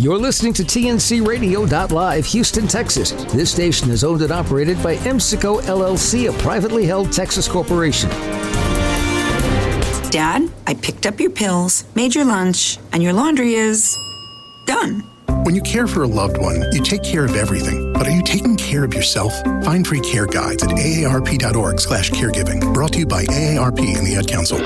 You're listening to TNCRadio.live, Houston, Texas. This station is owned and operated by MCCO LLC, a privately held Texas corporation. Dad, I picked up your pills, made your lunch, and your laundry is done. When you care for a loved one, you take care of everything. But are you taking care of yourself? Find free care guides at aarp.org/caregiving. Brought to you by AARP and the Ad Council.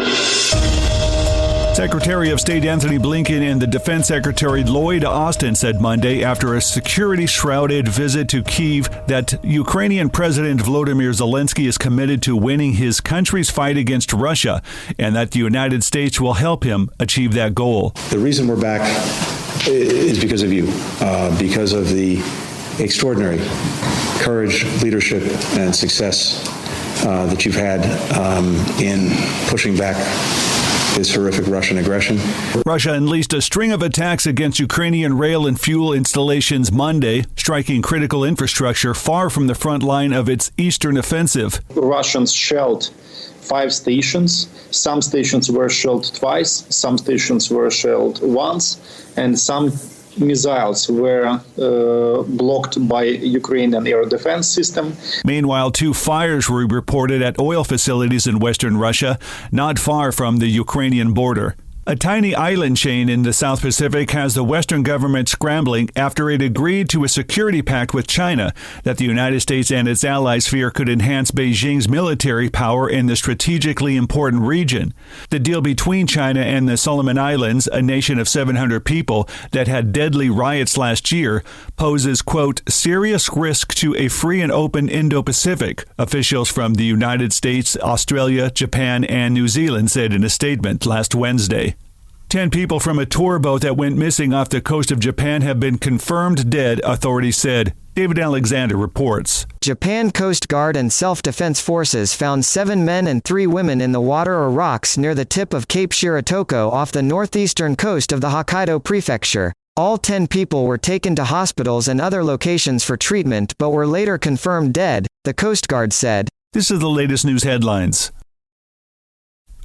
Secretary of State Anthony Blinken and the Defense Secretary Lloyd Austin said Monday after a security-shrouded visit to Kyiv that Ukrainian President Volodymyr Zelensky is committed to winning his country's fight against Russia and that the United States will help him achieve that goal. The reason we're back is because of you, because of the extraordinary courage, leadership, and success that you've had in pushing back this horrific Russian aggression. Russia unleashed a string of attacks against Ukrainian rail and fuel installations Monday, striking critical infrastructure far from the front line of its eastern offensive. Russians shelled 5 stations. Some stations were shelled twice, some stations were shelled once, and some missiles were blocked by Ukrainian air defense system. Meanwhile, 2 fires were reported at oil facilities in western Russia, not far from the Ukrainian border. A tiny island chain in the South Pacific has the Western government scrambling after it agreed to a security pact with China that the United States and its allies fear could enhance Beijing's military power in the strategically important region. The deal between China and the Solomon Islands, a nation of 700 people that had deadly riots last year, poses, quote, serious risk to a free and open Indo-Pacific, officials from the United States, Australia, Japan, and New Zealand said in a statement last Wednesday. 10 people from a tour boat that went missing off the coast of Japan have been confirmed dead, authorities said. David Alexander reports. Japan Coast Guard and Self-Defense Forces found 7 men and 3 women in the water or rocks near the tip of Cape Shiratoko off the northeastern coast of the Hokkaido prefecture. All 10 people were taken to hospitals and other locations for treatment but were later confirmed dead, the Coast Guard said. This is the latest news headlines.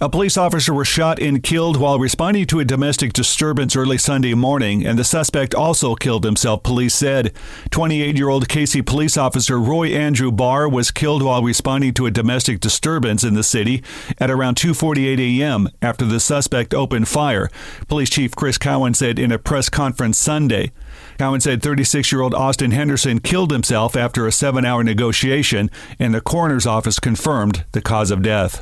A police officer was shot and killed while responding to a domestic disturbance early Sunday morning, and the suspect also killed himself, police said. 28-year-old Casey police officer Roy Andrew Barr was killed while responding to a domestic disturbance in the city at around 2:48 a.m. after the suspect opened fire, Police Chief Chris Cowan said in a press conference Sunday. Cowan said 36-year-old Austin Henderson killed himself after a 7-hour negotiation, and the coroner's office confirmed the cause of death.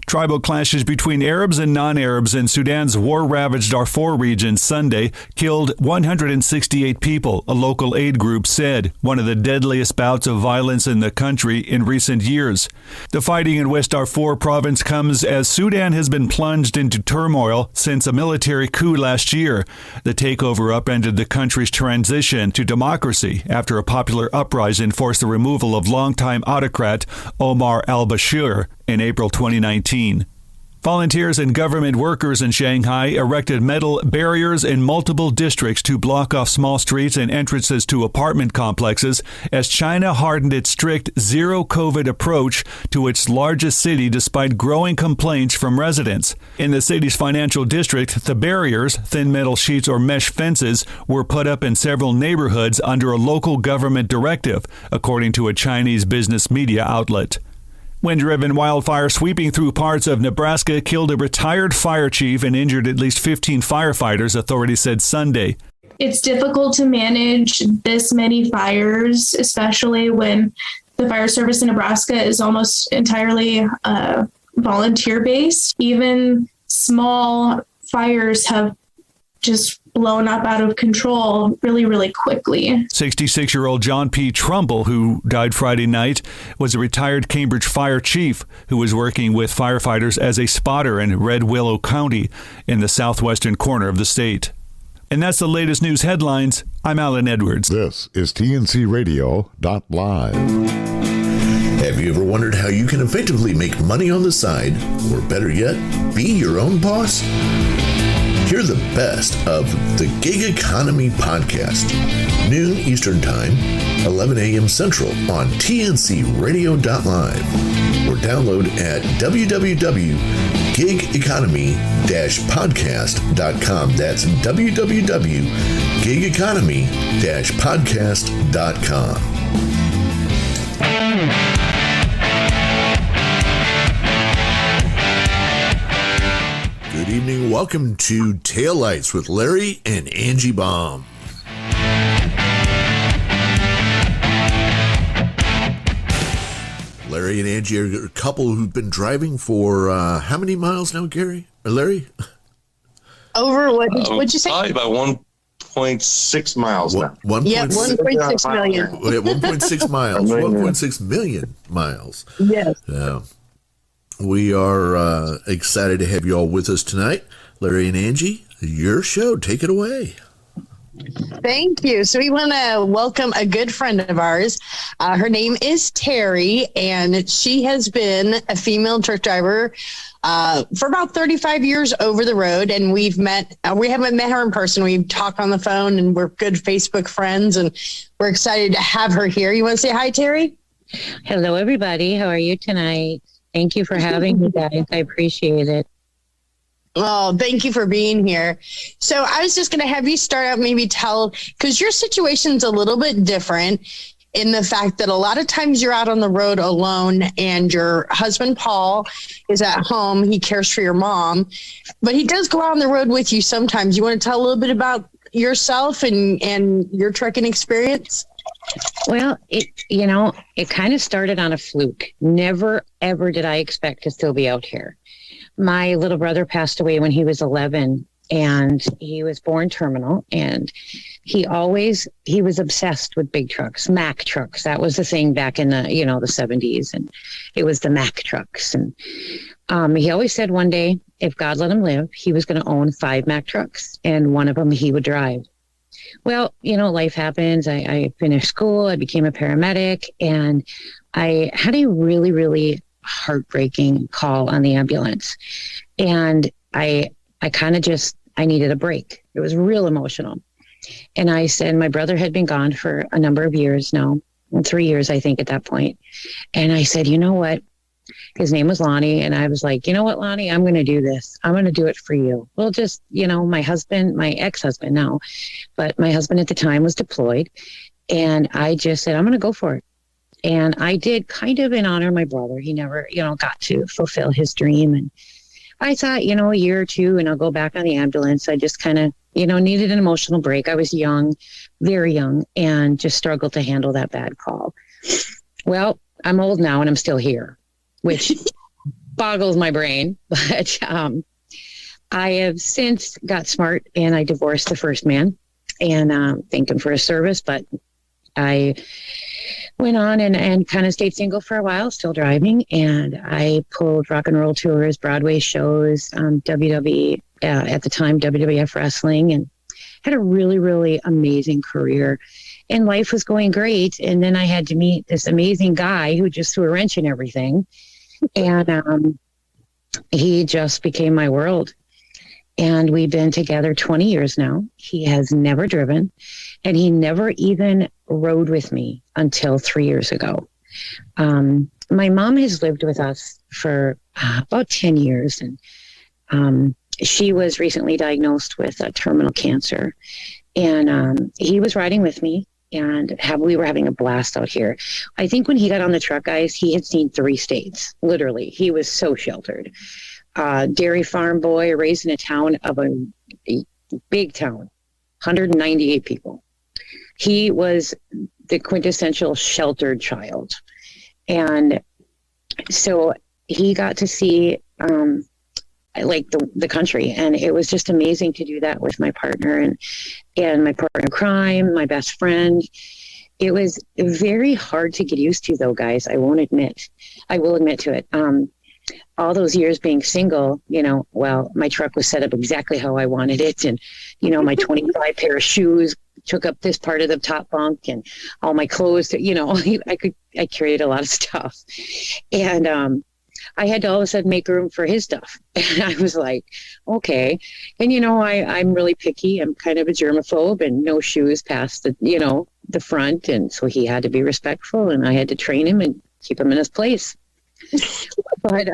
Tribal clashes between Arabs and non-Arabs in Sudan's war-ravaged Darfur region Sunday killed 168 people, a local aid group said, one of the deadliest bouts of violence in the country in recent years. The fighting in West Darfur province comes as Sudan has been plunged into turmoil since a military coup last year. The takeover upended the country's transition to democracy after a popular uprising forced the removal of longtime autocrat Omar al-Bashir in April 2019. Volunteers and government workers in Shanghai erected metal barriers in multiple districts to block off small streets and entrances to apartment complexes as China hardened its strict zero-COVID approach to its largest city despite growing complaints from residents. In the city's financial district, the barriers, thin metal sheets or mesh fences, were put up in several neighborhoods under a local government directive, according to a Chinese business media outlet. Wind-driven wildfire sweeping through parts of Nebraska killed a retired fire chief and injured at least 15 firefighters, authorities said Sunday. It's difficult to manage this many fires, especially when the fire service in Nebraska is almost entirely volunteer-based. Even small fires have just blown up out of control really, really quickly. 66-year-old John P. Trumbull, who died Friday night, was a retired Cambridge fire chief who was working with firefighters as a spotter in Red Willow County in the southwestern corner of the state. And that's the latest news headlines. I'm Alan Edwards. This is TNCRadio.live. Have you ever wondered how you can effectively make money on the side, or better yet, be your own boss? Hear the best of the Gig Economy podcast, noon Eastern Time, 11 a.m. Central on tncradio.live, or download at www.gigeconomy-podcast.com. That's www.gigeconomy-podcast.com. Good evening. Welcome to Taillights with Larry and Angie Baum. Larry and Angie are a couple who've been driving for how many miles now, Gary? Or Larry? Over, what'd you say? Probably about 1.6 miles now. 1.6 million. 1.6 miles. 1.6 million miles. Yes. We are excited to have you all with us tonight. Larry and Angie, your show. Take it away. Thank you. So we want to welcome a good friend of ours. Her name is Terry, and she has been a female truck driver for about 35 years over the road. And we haven't met her in person. We've talked on the phone, and we're good Facebook friends, and we're excited to have her here. You want to say hi, Terry? Hello, everybody. How are you tonight? Thank you for having me, guys. I appreciate it. Oh, thank you for being here. So I was just going to have you start out, maybe tell, because your situation's a little bit different in the fact that a lot of times you're out on the road alone and your husband, Paul, is at home. He cares for your mom, but he does go out on the road with you sometimes. You want to tell a little bit about yourself and your trucking experience? Well, it kind of started on a fluke. Never, ever did I expect to still be out here. My little brother passed away when he was 11, and he was born terminal, and he was obsessed with big trucks, Mack trucks. That was the thing back in the 70s, and it was the Mack trucks. And he always said one day, if God let him live, he was going to own 5 Mack trucks, and one of them he would drive. Well, life happens. I finished school. I became a paramedic, and I had a really, really heartbreaking call on the ambulance. And I needed a break. It was real emotional. And I said, my brother had been gone for a number of years now, 3 years, I think, at that point. And I said, you know what? His name was Lonnie. And I was like, you know what, Lonnie, I'm going to do this. I'm going to do it for you. Well, just, my husband, my ex-husband now, but my husband at the time was deployed. And I just said, I'm going to go for it. And I did, kind of in honor of my brother. He never, got to fulfill his dream. And I thought, a year or two, and I'll go back on the ambulance. I just kind of, needed an emotional break. I was young, very young, and just struggled to handle that bad call. Well, I'm old now and I'm still here, which boggles my brain. But I have since got smart, and I divorced the first man, and thank him for his service. But I went on and kind of stayed single for a while, still driving. And I pulled rock and roll tours, Broadway shows, WWE, at the time, WWF wrestling, and had a really, really amazing career. And life was going great. And then I had to meet this amazing guy who just threw a wrench in everything. And he just became my world. And we've been together 20 years now. He has never driven, and he never even rode with me until 3 years ago. My mom has lived with us for about 10 years, and she was recently diagnosed with terminal cancer. And he was riding with me, and we were having a blast out here. I think when he got on the truck, guys, he had seen 3 states. Literally, he was so sheltered. Dairy farm boy, raised in a town of a big town, 198 people. He was the quintessential sheltered child. And so he got to see the country, and it was just amazing to do that with my partner and my partner in crime, my best friend. It was very hard to get used to, though, guys. I will admit to it. All those years being single, my truck was set up exactly how I wanted it. And, my 25 pair of shoes took up this part of the top bunk, and all my clothes, I carried a lot of stuff. And I had to all of a sudden make room for his stuff. And I was like, okay. And, I'm really picky. I'm kind of a germaphobe, and no shoes past the front. And so he had to be respectful, and I had to train him and keep him in his place. But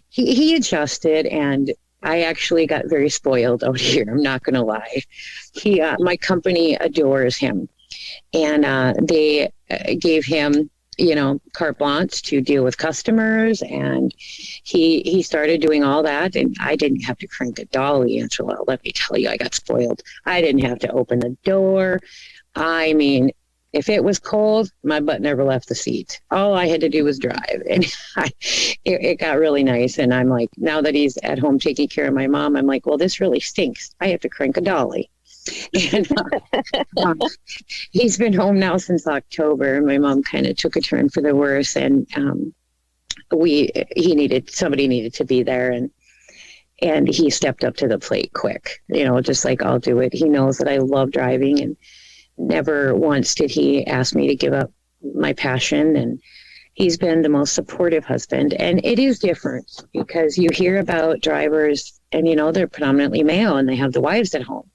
he adjusted, and I actually got very spoiled out here. I'm not going to lie. My company adores him, and they gave him, carte blanche to deal with customers, and he started doing all that, and I didn't have to crank a dolly, Angela. Let me tell you, I got spoiled. I didn't have to open the door. I mean, if it was cold, my butt never left the seat. All I had to do was drive, and it got really nice. And I'm like, now that he's at home taking care of my mom, I'm like, well, this really stinks. I have to crank a dolly. And he's been home now since October. My mom kind of took a turn for the worse, and somebody needed to be there, and he stepped up to the plate quick. Just like, I'll do it. He knows that I love driving, and never once did he ask me to give up my passion. And he's been the most supportive husband. And it is different because you hear about drivers, and they're predominantly male, and they have the wives at home.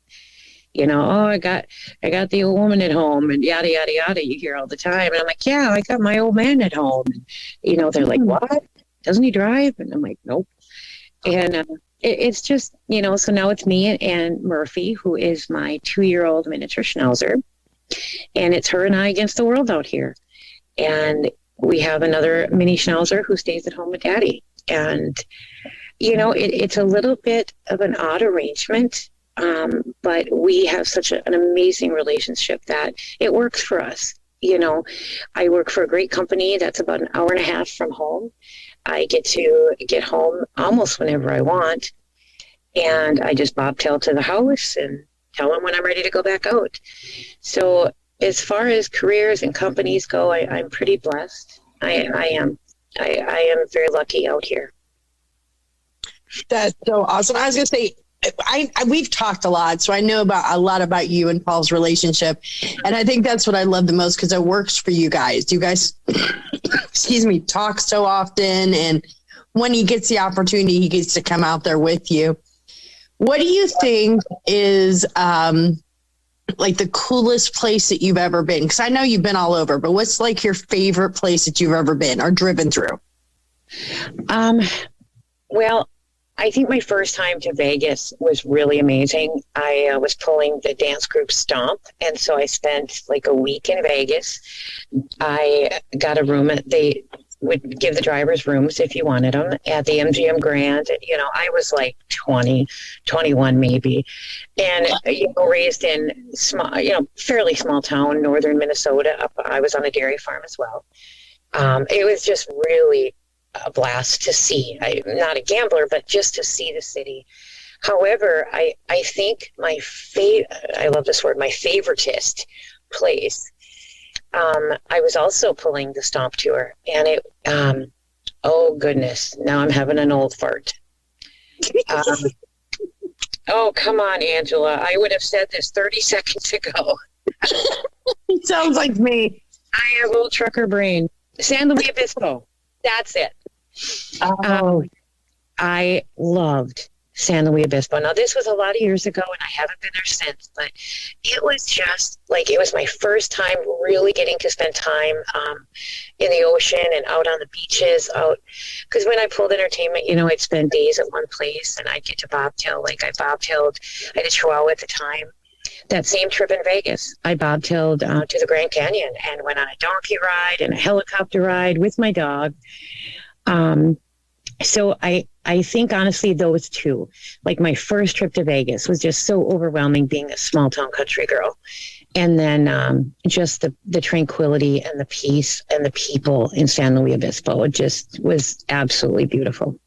I got the old woman at home, and yada, yada, yada, you hear all the time. And I'm like, yeah, I got my old man at home. And, they're like, what? Doesn't he drive? And I'm like, nope. And it's just, so now it's me and Murphy, who is my 2-year-old miniature schnauzer. And it's her and I against the world out here. And we have another mini schnauzer who stays at home with daddy. And, it's a little bit of an odd arrangement. But we have such an amazing relationship that it works for us. I work for a great company that's about an hour and a half from home. I get to get home almost whenever I want, and I just bobtail to the house and tell them when I'm ready to go back out. So as far as careers and companies go, I'm pretty blessed. I am very lucky out here. That's so awesome. I was going to say, we've talked a lot, so I know a lot about you and Paul's relationship. And I think that's what I love the most, because it works for you guys. You guys, excuse me, talk so often. And when he gets the opportunity, he gets to come out there with you. What do you think is like the coolest place that you've ever been? Because I know you've been all over, but what's like your favorite place that you've ever been or driven through? Well, I think my first time to Vegas was really amazing. I was pulling the dance group Stomp, and so I spent like a week in Vegas. I got a room they would give the drivers rooms if you wanted them at the MGM Grand. I was like 20, 21 maybe, and raised in small, fairly small town, northern Minnesota. I was on a dairy farm as well. It was just really a blast to see. I'm not a gambler, but just to see the city. However, I think I love this word, my favoritist place. I was also pulling the Stomp tour, and it, oh goodness, now I'm having an old fart. Oh, come on, Angela. I would have said this 30 seconds ago. It sounds like me. I have old trucker brain. San Luis Obispo. That's it. I loved San Luis Obispo. Now, this was a lot of years ago, and I haven't been there since, but it was just like, it was my first time really getting to spend time in the ocean and out on the beaches. Because when I pulled entertainment, I'd spend days at one place, and I'd get to bobtail. Like I bobtailed, I had a Chihuahua at the time. That same trip in Vegas, I bobtailed to the Grand Canyon and went on a donkey ride and a helicopter ride with my dog. So I think honestly those two, like my first trip to Vegas was just so overwhelming being a small town country girl. And then just the tranquility and the peace and the people in San Luis Obispo, it just was absolutely beautiful.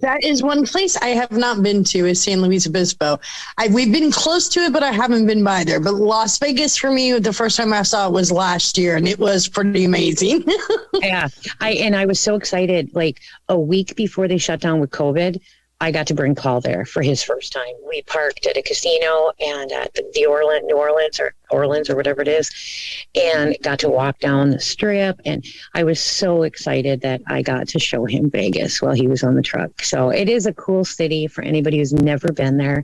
That is one place I have not been to, is San Luis Obispo. We've been close to it, but I haven't been by there. But Las Vegas for me, the first time I saw it was last year, and it was pretty amazing. Yeah, I was so excited. Like a week before they shut down with COVID, I got to bring Paul there for his first time. We parked at a casino and at the New Orleans or whatever it is, and got to walk down the strip. And I was so excited that I got to show him Vegas while he was on the truck. So it is a cool city for anybody who's never been there.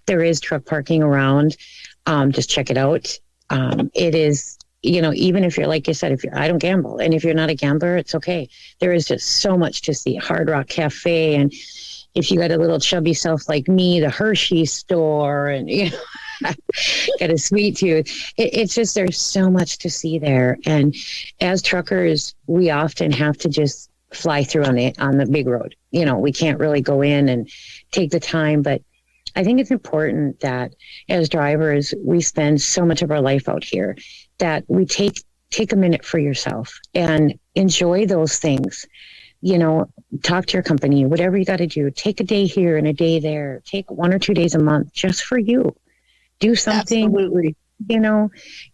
There is truck parking around. Just check it out. It is, even if you're, like you said, I don't gamble. And if you're not a gambler, it's okay. There is just so much to see. Hard Rock Cafe, and if you got a little chubby self like me, the Hershey store, and got a sweet tooth. It's just, there's so much to see there. And as truckers, we often have to just fly through on the big road. We can't really go in and take the time, but I think it's important that as drivers, we spend so much of our life out here that we take a minute for yourself and enjoy those things. Talk to your company, whatever you got to do. Take a day here and a day there. Take 1 or 2 days a month just for you. Do something. Absolutely.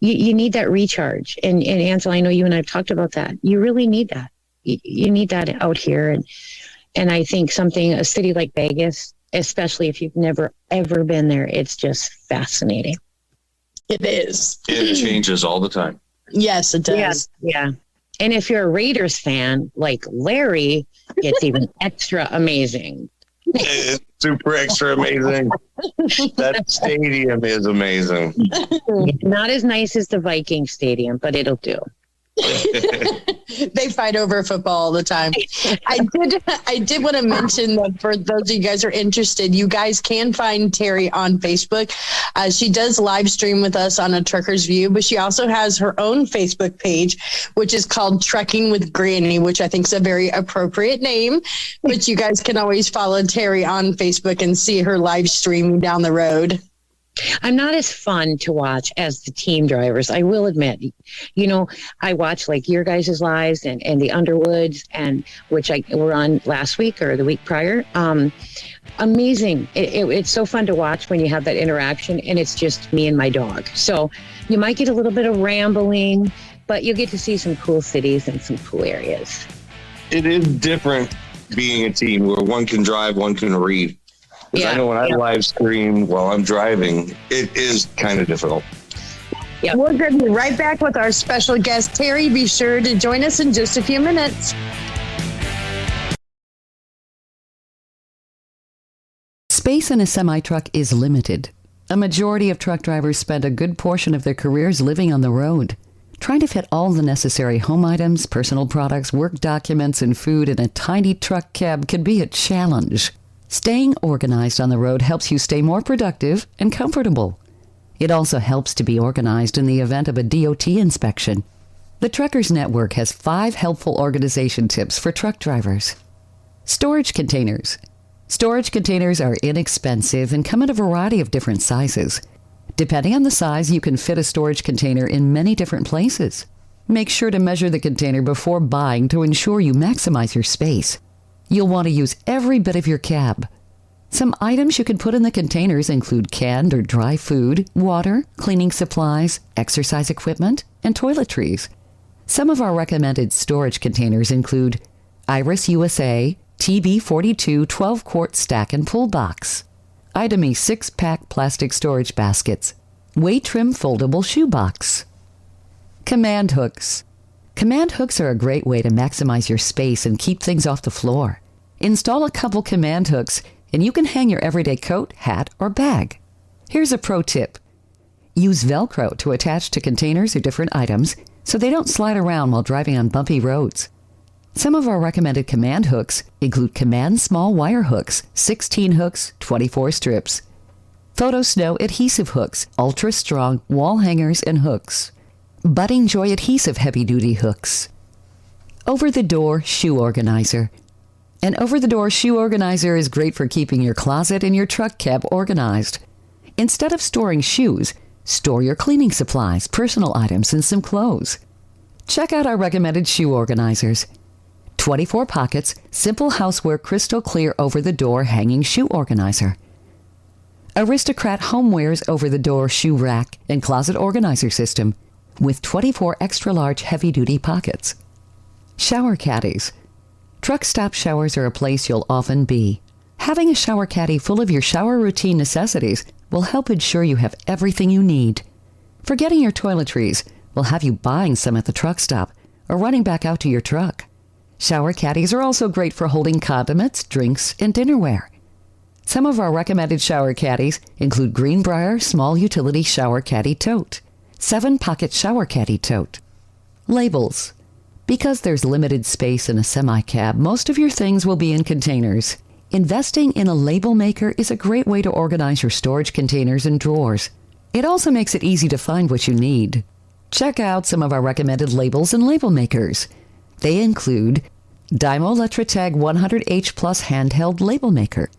You need that recharge. And Ansel, I know you and I have talked about that. You really need that. You need that out here. And I think a city like Vegas, especially if you've never, ever been there, it's just fascinating. It is. It changes all the time. Yes, it does. Yeah. And if you're a Raiders fan like Larry, it's even extra amazing. It's super extra amazing. That stadium is amazing. Not as nice as the Viking Stadium, but it'll do. They fight over football all the time. I did want to mention that for those of you guys who are interested, you guys can find Terry on Facebook. She does live stream with us on A Trucker's View, but she also has her own Facebook page, which is called Trekking with Granny, which I think is a very appropriate name. But you guys can always follow Terry on Facebook and see her live streaming down the road. I'm not as fun to watch as the team drivers, I will admit. I watch like your guys' lives and the Underwoods, and which were on last week or the week prior. Amazing. It's so fun to watch when you have that interaction, and it's just me and my dog. So you might get a little bit of rambling, but you'll get to see some cool cities and some cool areas. It is different being a team where one can drive, one can read. Because I know when I live stream while I'm driving, it is kind of difficult. Yeah. We're going to be right back with our special guest, Terry. Be sure to join us in just a few minutes. Space in a semi-truck is limited. A majority of truck drivers spend a good portion of their careers living on the road. Trying to fit all the necessary home items, personal products, work documents, and food in a tiny truck cab can be a challenge. Staying organized on the road helps you stay more productive and comfortable. It also helps to be organized in the event of a DOT inspection. The Truckers Network has 5 helpful organization tips for truck drivers. Storage containers. Storage containers are inexpensive and come in a variety of different sizes. Depending on the size, you can fit a storage container in many different places. Make sure to measure the container before buying to ensure you maximize your space. You'll want to use every bit of your cab. Some items you can put in the containers include canned or dry food, water, cleaning supplies, exercise equipment, and toiletries. Some of our recommended storage containers include Iris USA TB42 12-quart stack and pull box, Itemy 6-pack plastic storage baskets, weight trim foldable shoe box. Command hooks. Command hooks are a great way to maximize your space and keep things off the floor. Install a couple command hooks and you can hang your everyday coat, hat, or bag. Here's a pro tip. Use Velcro to attach to containers or different items so they don't slide around while driving on bumpy roads. Some of our recommended command hooks include Command small wire hooks, 16 hooks, 24 strips. Photo Snow adhesive hooks, ultra strong wall hangers and hooks. Budding Joy adhesive heavy-duty hooks. Over-the-door shoe organizer. An over-the-door shoe organizer is great for keeping your closet and your truck cab organized. Instead of storing shoes, store your cleaning supplies, personal items, and some clothes. Check out our recommended shoe organizers. 24 pockets, simple houseware crystal clear over-the-door hanging shoe organizer. Aristocrat Homeware's over-the-door shoe rack and closet organizer system with 24 extra-large heavy-duty pockets. Shower caddies. Truck stop showers are a place you'll often be. Having a shower caddy full of your shower routine necessities will help ensure you have everything you need. Forgetting your toiletries will have you buying some at the truck stop or running back out to your truck. Shower caddies are also great for holding condiments, drinks, and dinnerware. Some of our recommended shower caddies include Greenbrier Small Utility Shower Caddy Tote, 7-Pocket Shower Caddy Tote. Labels. Because there's limited space in a semi-cab, most of your things will be in containers. Investing in a label maker is a great way to organize your storage containers and drawers. It also makes it easy to find what you need. Check out some of our recommended labels and label makers. They include Dymo LetraTag 100H Plus handheld label maker,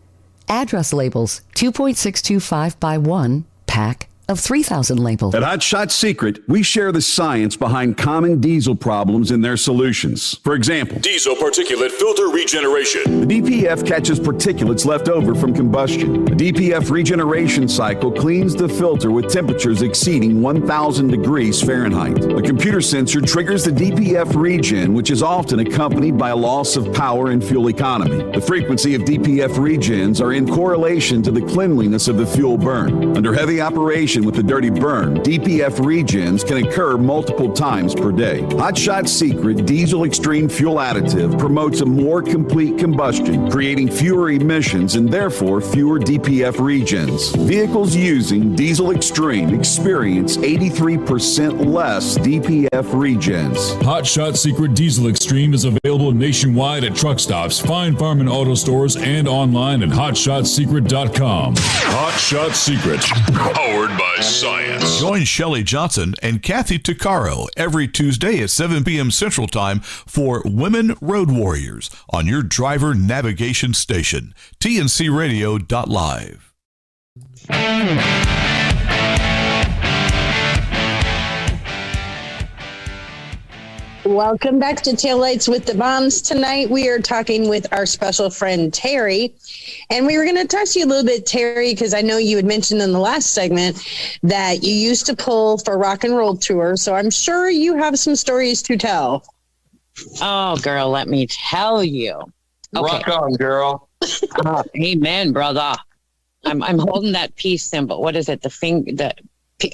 address labels 2.625 by 1 pack of 3,000 labels. At Hot Shot Secret, we share the science behind common diesel problems and their solutions. For example, diesel particulate filter regeneration. The DPF catches particulates left over from combustion. The DPF regeneration cycle cleans the filter with temperatures exceeding 1,000 degrees Fahrenheit. A computer sensor triggers the DPF regen, which is often accompanied by a loss of power and fuel economy. The frequency of DPF regens are in correlation to the cleanliness of the fuel burn. Under heavy operation with the dirty burn, DPF regens can occur multiple times per day. Hot Shot Secret Diesel Extreme Fuel Additive promotes a more complete combustion, creating fewer emissions and therefore fewer DPF regens. Vehicles using Diesel Extreme experience 83% less DPF regens. Hot Shot Secret Diesel Extreme is available nationwide at truck stops, fine farm and auto stores, and online at hotshotsecret.com. Hot Shot Secret, powered by science. Join Shelley Johnson and Kathy Tuccaro every Tuesday at 7 p.m. Central Time for Women Road Warriors on your driver navigation station, tncradio.live. Welcome back to Taillights with the Baums. Tonight we are talking with our special friend Terry, and we were going to talk to you a little bit, Terry, because I know you had mentioned in the last segment that you used to pull for Rock and Roll Tour, so I'm sure you have some stories to tell. Oh, girl, let me tell you. Okay. Rock on, girl. Amen, brother. I'm holding that peace symbol. What is it? The finger.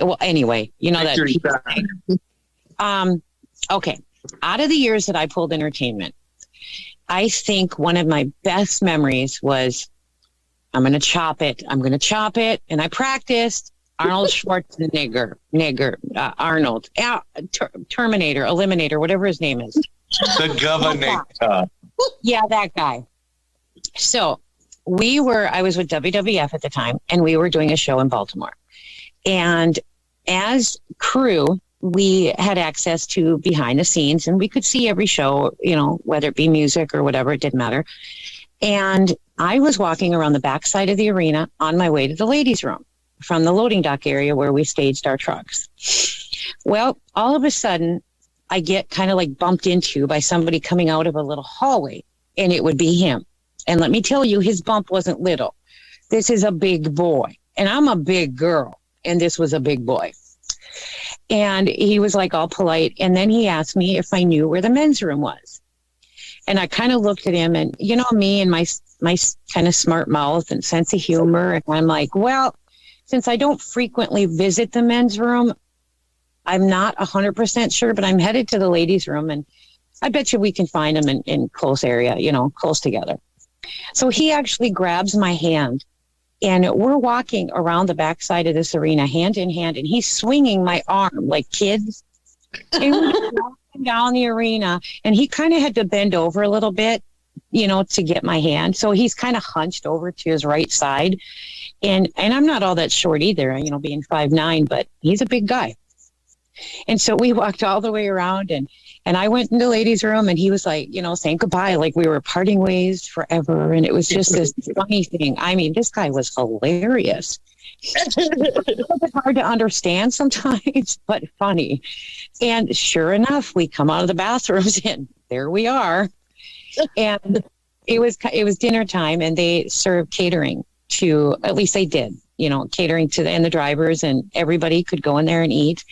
Well, anyway, you know that peace thing. Okay. Out of the years that I pulled entertainment, I think one of my best memories was I'm going to chop it. And I practiced Arnold Schwarzenegger, Arnold, Terminator, Eliminator, whatever his name is. The governor. Yeah, that guy. So I was with WWF at the time, and we were doing a show in Baltimore. And as crew, we had access to behind the scenes, and we could see every show, whether it be music or whatever, it didn't matter. And I was walking around the backside of the arena on my way to the ladies' room from the loading dock area where we staged our trucks. Well, all of a sudden, I get kind of like bumped into by somebody coming out of a little hallway, and it would be him. And let me tell you, his bump wasn't little. This is a big boy, and I'm a big girl, and this was a big boy. And he was like all polite. And then he asked me if I knew where the men's room was. And I kind of looked at him, and me and my kind of smart mouth and sense of humor. And I'm like, well, since I don't frequently visit the men's room, I'm not 100% sure, but I'm headed to the ladies' room, and I bet you we can find them in close area, close together. So he actually grabs my hand, and we're walking around the backside of this arena hand in hand, and he's swinging my arm like kids. And we're walking down the arena, and he kind of had to bend over a little bit, to get my hand. So he's kind of hunched over to his right side. And I'm not all that short either, being 5'9", but he's a big guy. And so we walked all the way around, and I went in the ladies' room, and he was like, saying goodbye, like we were parting ways forever. And it was just this funny thing. I mean, this guy was hilarious. It's a bit hard to understand sometimes, but funny. And sure enough, we come out of the bathrooms, and there we are. And it was dinner time, and they served catering to, at least they did, catering to the drivers, and everybody could go in there and eat.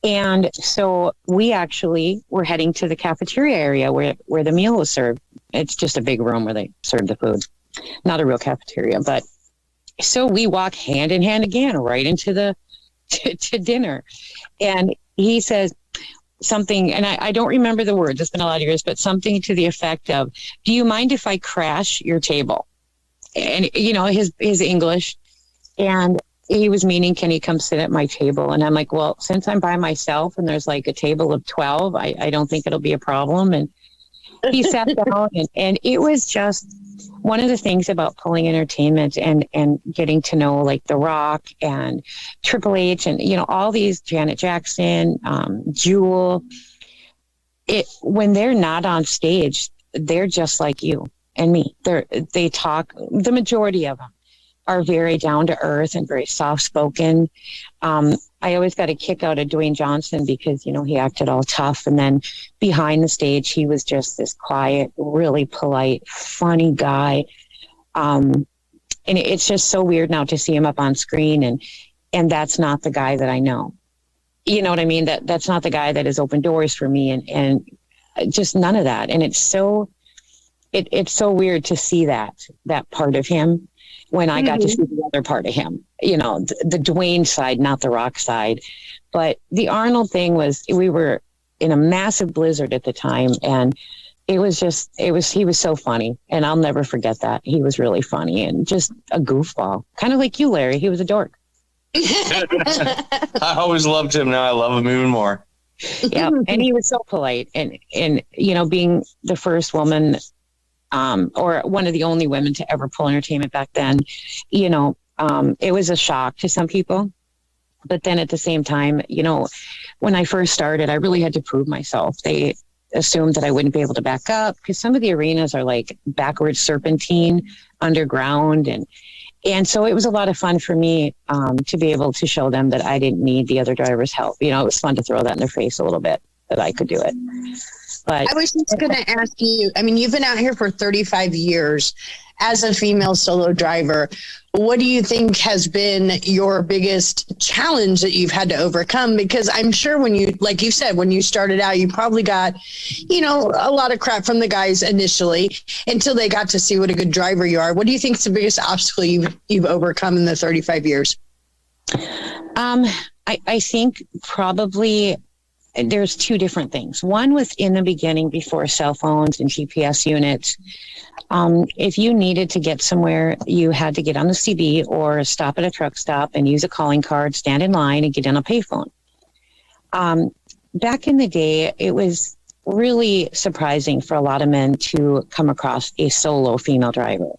And so we actually were heading to the cafeteria area where the meal was served. It's just a big room where they serve the food. not a real cafeteria, but so we walk hand in hand again right into to dinner. And he says something, and I don't remember the words, it's been a lot of years, but something to the effect of, do you mind if I crash your table? And, his English. And he was meaning, can he come sit at my table? And I'm like, well, since I'm by myself and there's like a table of 12, I don't think it'll be a problem. And he sat down and it was just one of the things about pulling entertainment and getting to know like The Rock and Triple H and, all these, Janet Jackson, Jewel. When they're not on stage, they're just like you and me. They talk, the majority of them are very down to earth and very soft spoken. I always got a kick out of Dwayne Johnson because, he acted all tough. And then behind the stage, he was just this quiet, really polite, funny guy. And it's just so weird now to see him up on screen. And that's not the guy that I know. You know what I mean? That's not the guy that has opened doors for me and just none of that. And it's so weird to see that part of him when I got to see the other part of him, the Dwayne side, not the Rock side. But the Arnold thing was, we were in a massive blizzard at the time. And he was so funny. And I'll never forget that. He was really funny and just a goofball, kind of like you, Larry. He was a dork. I always loved him. Now I love him even more. Yeah. And he was so polite and, being the first woman, or one of the only women to ever pull entertainment back then, it was a shock to some people. But then at the same time, when I first started, I really had to prove myself. They assumed that I wouldn't be able to back up because some of the arenas are like backwards serpentine underground. And so it was a lot of fun for me to be able to show them that I didn't need the other driver's help. It was fun to throw that in their face a little bit, that I could do it. But I was just going to ask you, you've been out here for 35 years as a female solo driver. What do you think has been your biggest challenge that you've had to overcome? Because I'm sure when you started out, you probably got, a lot of crap from the guys initially until they got to see what a good driver you are. What do you think is the biggest obstacle you've overcome in the 35 years? I think probably there's two different things. One was in the beginning before cell phones and GPS units. If you needed to get somewhere, you had to get on the CB or stop at a truck stop and use a calling card, stand in line and get on a payphone. Back in the day, it was really surprising for a lot of men to come across a solo female driver.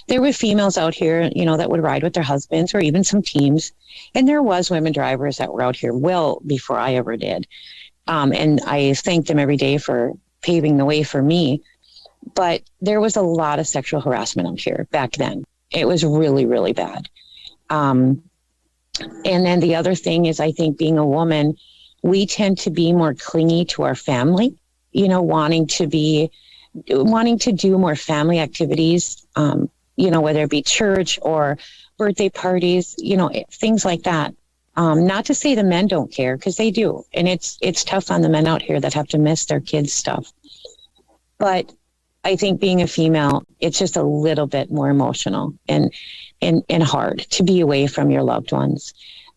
There were females out here, that would ride with their husbands or even some teams. And there was women drivers that were out here well before I ever did. And I thank them every day for paving the way for me. But there was a lot of sexual harassment out here back then. It was really, really bad. And then the other thing is, I think being a woman, we tend to be more clingy to our family, wanting to do more family activities, whether it be church or birthday parties, things like that. Not to say the men don't care, because they do. And it's tough on the men out here that have to miss their kids' stuff. But I think being a female, it's just a little bit more emotional and hard to be away from your loved ones.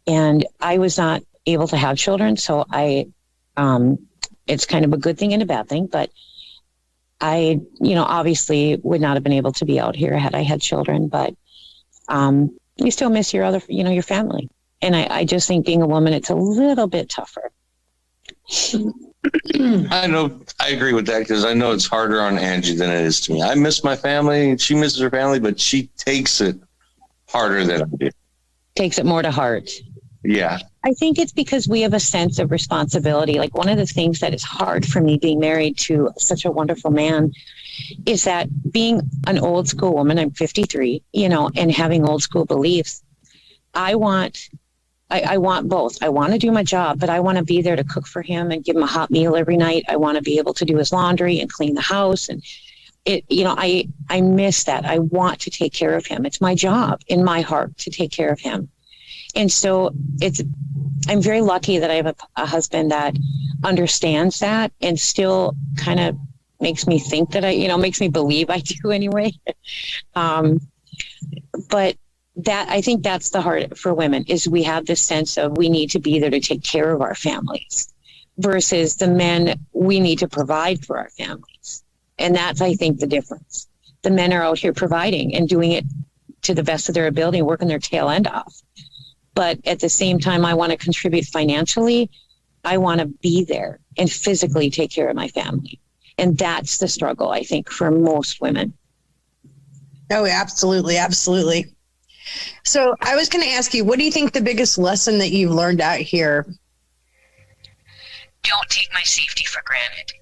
And I was not able to have children, so it's kind of a good thing and a bad thing. But I, obviously would not have been able to be out here had I had children. But you still miss your your family. And I just think being a woman, it's a little bit tougher. I know. I agree with that because I know it's harder on Angie than it is to me. I miss my family. She misses her family, but she takes it harder than I do. Takes it more to heart. Yeah. I think it's because we have a sense of responsibility. Like one of the things that is hard for me being married to such a wonderful man is that being an old school woman, I'm 53, and having old school beliefs, I want both. I want to do my job, but I want to be there to cook for him and give him a hot meal every night. I want to be able to do his laundry and clean the house. And I miss that. I want to take care of him. It's my job in my heart to take care of him. And so I'm very lucky that I have a husband that understands that and still kind of makes me think that makes me believe I do anyway. But I think that's the heart for women, is we have this sense of we need to be there to take care of our families, versus the men, we need to provide for our families. And that's, I think, the difference. The men are out here providing and doing it to the best of their ability, working their tail end off. But at the same time, I want to contribute financially. I want to be there and physically take care of my family. And that's the struggle, I think, for most women. Oh, absolutely. Absolutely. So I was going to ask you, what do you think the biggest lesson that you've learned out here? Don't take my safety for granted.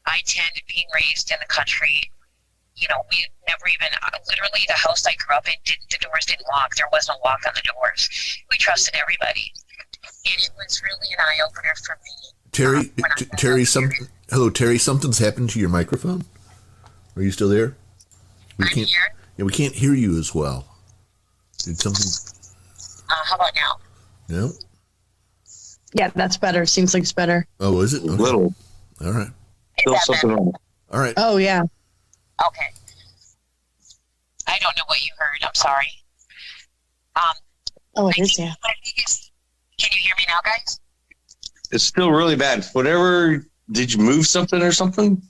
I tend to, being raised in the country, we never even, literally the house I grew up in, the doors didn't lock. There was no lock on the doors. We trusted everybody. And it was really an eye-opener for me. Terry, Terry, something's happened to your microphone. Are you still there? I'm here. Yeah, we can't hear you as well. Did something? How about now? No. Yeah, that's better. Seems like it's better. Oh, is it? Okay. Little. All right. Still something wrong. All right. Oh, yeah. Okay. I don't know what you heard. I'm sorry. It is, yeah. Can you hear me now, guys? It's still really bad. Whatever, did you move something or something?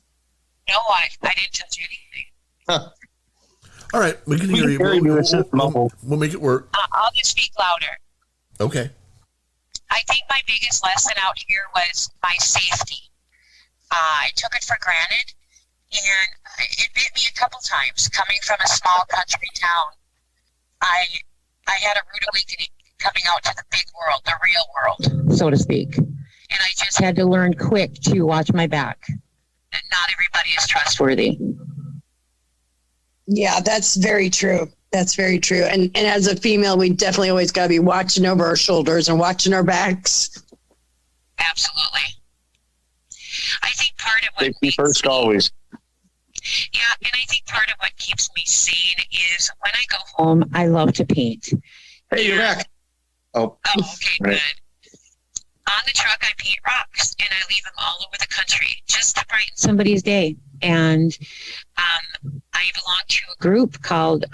No, I didn't touch anything. Huh. All right, we can hear you. We'll make it work. I'll just speak louder. Okay. I think my biggest lesson out here was my safety. I took it for granted, and it bit me a couple times. Coming from a small country town, I had a rude awakening coming out to the big world, the real world, so to speak. And I just had to learn quick to watch my back. That not everybody is trustworthy. Yeah, that's very true. That's very true. And as a female, we definitely always got to be watching over our shoulders and watching our backs. Absolutely. I think part of what safety first always. Yeah, and I think part of what keeps me sane is when I go home, I love to paint. Hey, you're back. Oh, okay, right. Good. On the truck, I paint rocks, and I leave them all over the country just to brighten somebody's day. And I belong to a group called,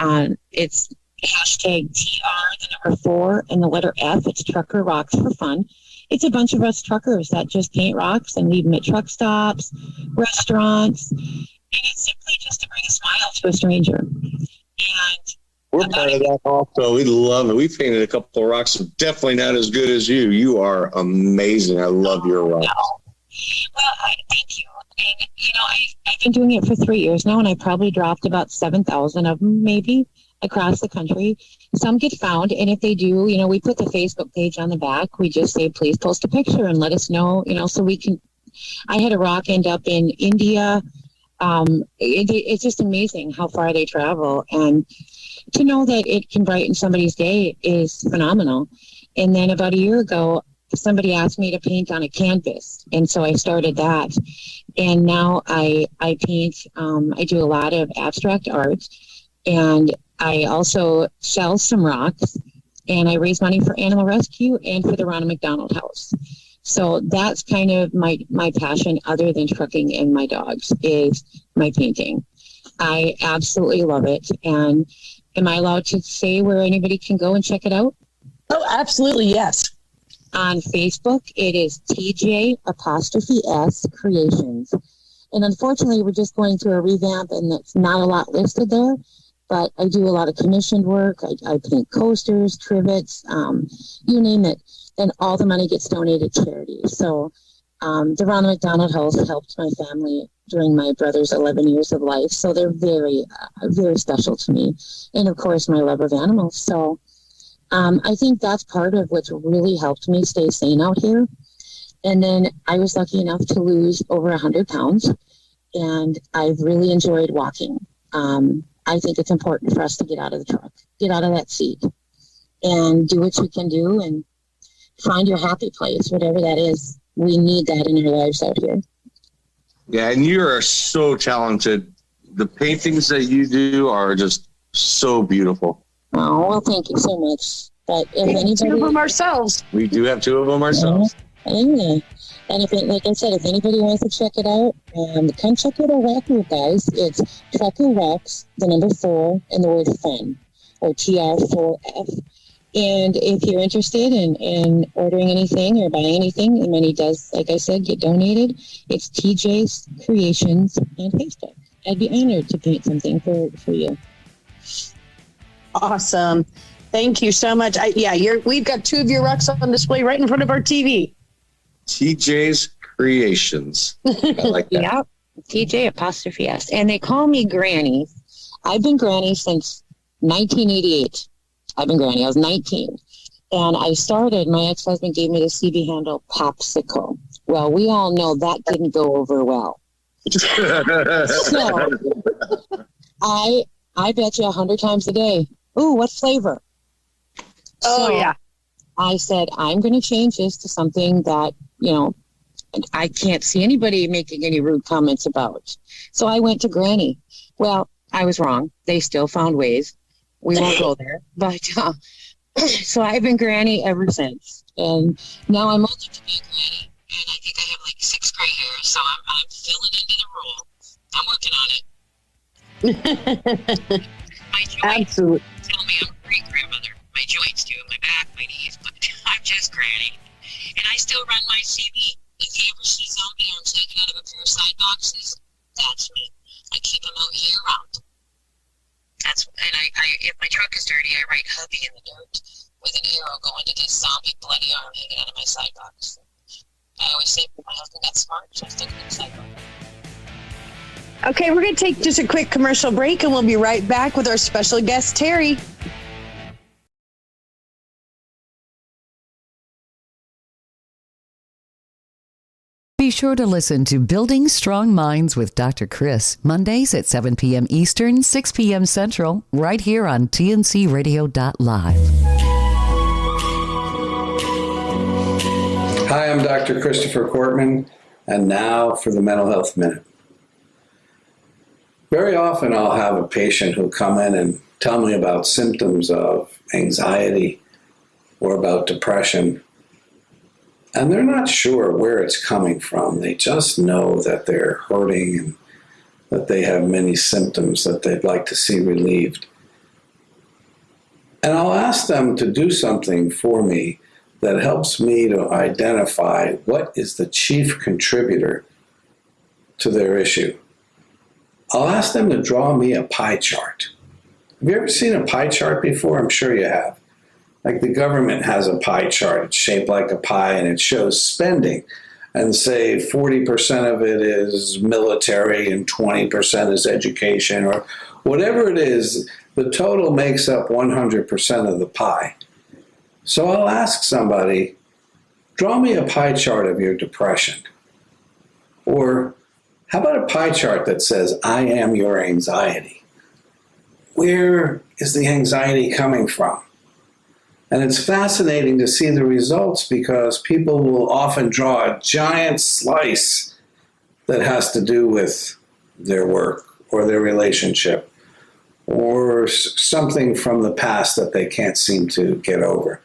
it's hashtag TR, the number 4, and the letter F. It's Trucker Rocks for Fun. It's a bunch of us truckers that just paint rocks and leave them at truck stops, restaurants, and it's simply just to bring a smile to a stranger. And we're part of that also. We love it. We painted a couple of rocks, definitely not as good as you. You are amazing. I love your rocks. No. Well, thank you. And, I've been doing it for 3 years now, and I probably dropped about 7,000 of them, maybe, across the country. Some get found, and if they do, we put the Facebook page on the back. We just say, please post a picture and let us know, so we can. I had a rock end up in India. It's just amazing how far they travel, and to know that it can brighten somebody's day is phenomenal. And then about a year ago, somebody asked me to paint on a canvas, and so I started that. And now I paint. I do a lot of abstract art, and I also sell some rocks, and I raise money for animal rescue and for the Ronald McDonald House. So that's kind of my passion, other than trucking and my dogs, is my painting. I absolutely love it. And am I allowed to say where anybody can go and check it out? Oh, absolutely, yes. On Facebook, it is TJ_S Creations. And unfortunately, we're just going through a revamp, and it's not a lot listed there. But I do a lot of commissioned work. I paint coasters, trivets, you name it. And all the money gets donated to charity. So the Ronald McDonald House helped my family during my brother's 11 years of life. So they're very, very special to me. And, of course, my love of animals. So I think that's part of what's really helped me stay sane out here. And then I was lucky enough to lose over 100 pounds. And I've really enjoyed walking. I think it's important for us to get out of the truck, get out of that seat, and do what you can do and find your happy place, whatever that is. We need that in our lives out here. Yeah, and you are so talented. The paintings that you do are just so beautiful. Oh, well, thank you so much. But if anybody, 2 of them ourselves. We do have 2 of them ourselves. Yeah. And like I said, if anybody wants to check it out, come check out our rock group, guys. It's Trucker Rocks, the number 4, and the word fun, or TR4F. And if you're interested in ordering anything or buying anything, the money does, like I said, get donated. It's TJ's Creations on Facebook. I'd be honored to paint something for you. Awesome. Thank you so much. We've got 2 of your rocks on display right in front of our TV. TJ's Creations. I like that. Yep. TJ 'S. And they call me Granny. I've been Granny since 1988. I've been Granny. I was 19. And I started, my ex-husband gave me the CB handle Popsicle. Well, we all know that didn't go over well. So I bet you 100 times a day, ooh, what flavor? Yeah. I said, I'm going to change this to something that, I can't see anybody making any rude comments about. So I went to Granny. Well, I was wrong. They still found ways. We won't go there. But so I've been Granny ever since. And now I'm older to be a Granny. And I think I have like 6 gray hairs. So I'm filling into the role. I'm working on it. My joints tell me I'm a great grandmother. My joints do. My back, my knees. But I'm just Granny. And I still run my CB. If you ever see zombie arms taken out of a pair of side boxes, that's me. I keep them out year round. If my truck is dirty, I write hubby in the dirt with an arrow going to this zombie bloody arm hanging out of my side box. I always say my husband got smart, so I stick it in the side box. Okay, we're going to take just a quick commercial break, and we'll be right back with our special guest, Terry. Be sure to listen to Building Strong Minds with Dr. Chris, Mondays at 7 p.m. Eastern, 6 p.m. Central, right here on tncradio.live. Hi, I'm Dr. Christopher Cortman, and now for the Mental Health Minute. Very often I'll have a patient who'll come in and tell me about symptoms of anxiety or about depression. And they're not sure where it's coming from. They just know that they're hurting and that they have many symptoms that they'd like to see relieved. And I'll ask them to do something for me that helps me to identify what is the chief contributor to their issue. I'll ask them to draw me a pie chart. Have you ever seen a pie chart before? I'm sure you have. Like the government has a pie chart. It's shaped like a pie and it shows spending. And say 40% of it is military and 20% is education or whatever it is, the total makes up 100% of the pie. So I'll ask somebody, draw me a pie chart of your depression. Or how about a pie chart that says, I am your anxiety? Where is the anxiety coming from? And it's fascinating to see the results because people will often draw a giant slice that has to do with their work or their relationship or something from the past that they can't seem to get over.